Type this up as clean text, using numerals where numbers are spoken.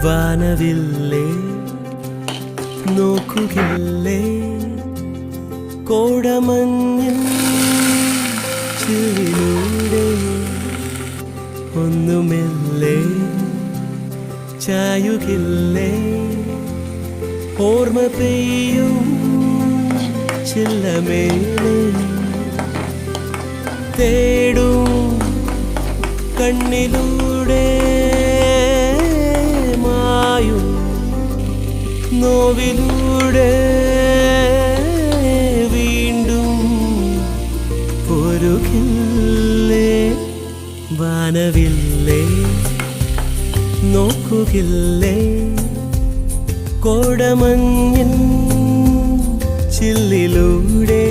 വാനവില്ലേ നോക്കുകില്ലേ കോടമഞ്ഞിൻ ചില്ലിലൂടെ ഒന്നുമില്ലേ ചായുകില്ലേ ഓർമ്മ പെയ്യും ചില്ലമേലെ തേടും കണ്ണിലൂടെ മായും നോവിലൂടെ വീണ്ടും പൊരുകില്ലേ വാനവില്ലേ നോക്കുകില്ലേ കോടമഞ്ഞിൻ ചില്ലിലൂടെ